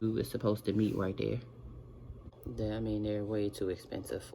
It's supposed to meet right there. I mean, they're way too expensive.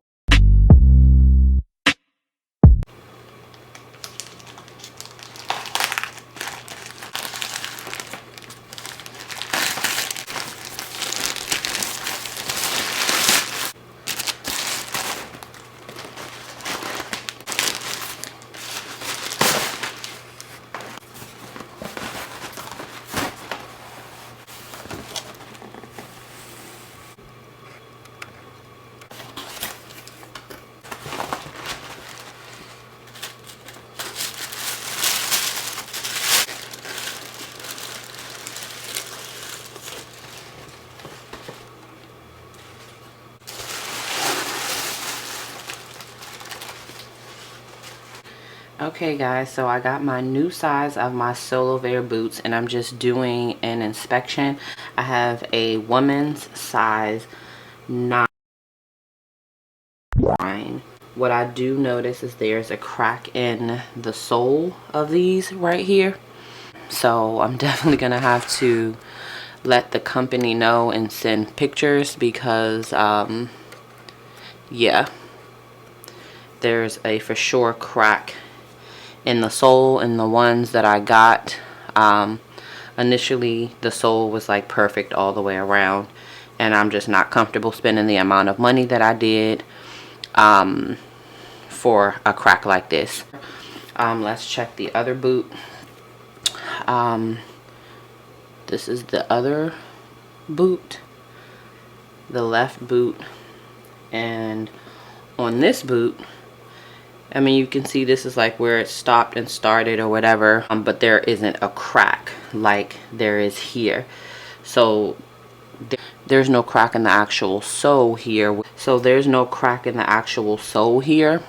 Okay guys, so I got my new size of my Solovair boots and I'm just doing an inspection. I have a woman's size 9. What I do notice is there's a crack in the sole of these right here. So I'm definitely gonna have to let the company know and send pictures because yeah, there's a for sure crack in the sole. And the ones that I got initially, the sole was like perfect all the way around, and I'm just not comfortable spending the amount of money that I did for a crack like this. Let's check the other boot. This is the other boot, the left boot, and on this boot, I mean, you can see this is like where it stopped and started or whatever, but there isn't a crack like there is here. So there's no crack in the actual sole here. So there's no crack in the actual sole here.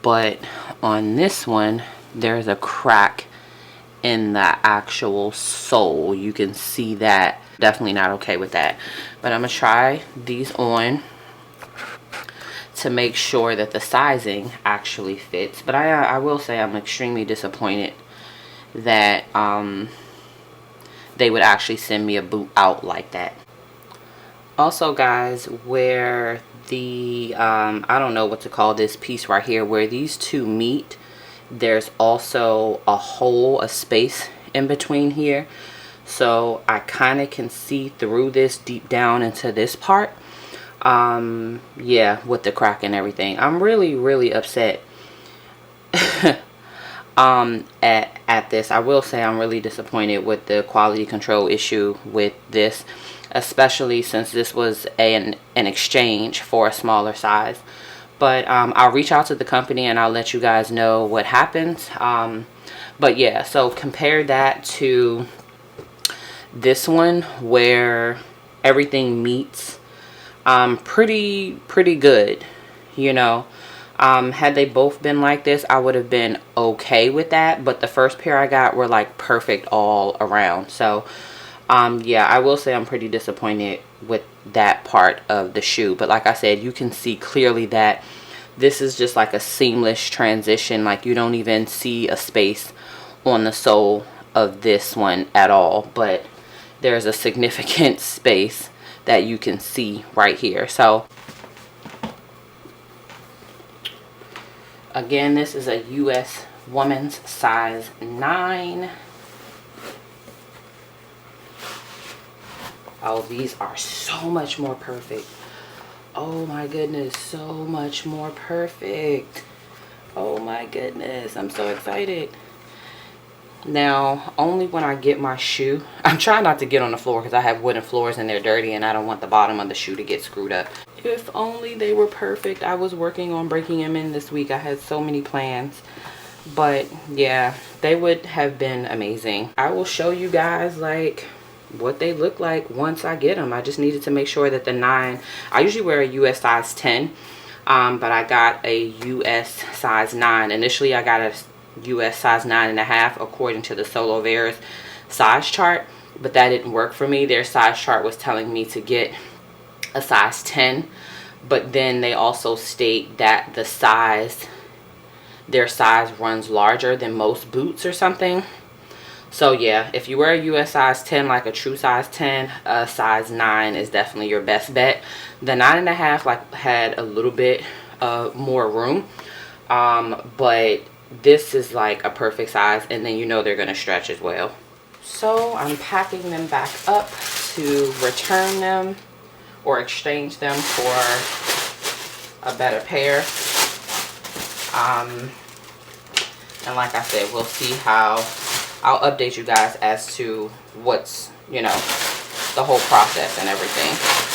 But on this one, there's a crack in the actual sole. You can see that. Definitely not okay with that. But I'm going to try these on to make sure that the sizing actually fits. But I will say I'm extremely disappointed that they would actually send me a boot out like that. Also guys, where the I don't know what to call this piece right here, where these two meet, there's also a hole, a space in between here. So I kind of can see through this deep down into this part. Yeah, with the crack and everything. I'm really upset at this. I will say I'm really disappointed with the quality control issue with this, especially since this was an exchange for a smaller size. But I'll reach out to the company and I'll let you guys know what happens. But yeah, so compare that to this one where everything meets pretty good, you know. Had they both been like this, I would have been okay with that, but the first pair I got were like perfect all around. So yeah, I will say I'm pretty disappointed with that part of the shoe. But like I said, you can see clearly that this is just like a seamless transition. Like you don't even see a space on the sole of this one at all, but there's a significant space that you can see right here. So again, this is a US woman's size 9. Oh, these are so much more perfect. Oh my goodness, so much more perfect. Oh my goodness, I'm so excited. Now, only when I get my shoe, I'm trying not to get on the floor because I have wooden floors and they're dirty and I don't want the bottom of the shoe to get screwed up. If only they were perfect. I was working on breaking them in this week. I had so many plans. But yeah, they would have been amazing. I will show you guys like what they look like once I get them. I just needed to make sure that the 9, I usually wear a US size 10, but I got a US size 9. Initially I got a US size 9.5 according to the Solovair's size chart, but that didn't work for me. Their size chart was telling me to get a size 10, but then they also state that the size, their size runs larger than most boots or something. So yeah, if you wear a US size 10, like a true size 10, a size 9 is definitely your best bet. The 9.5 like had a little bit more room, but this is like a perfect size, and then you know they're gonna stretch as well. So I'm packing them back up to return them or exchange them for a better pair. And like I said, we'll see how, I'll update you guys as to what's, you know, the whole process and everything.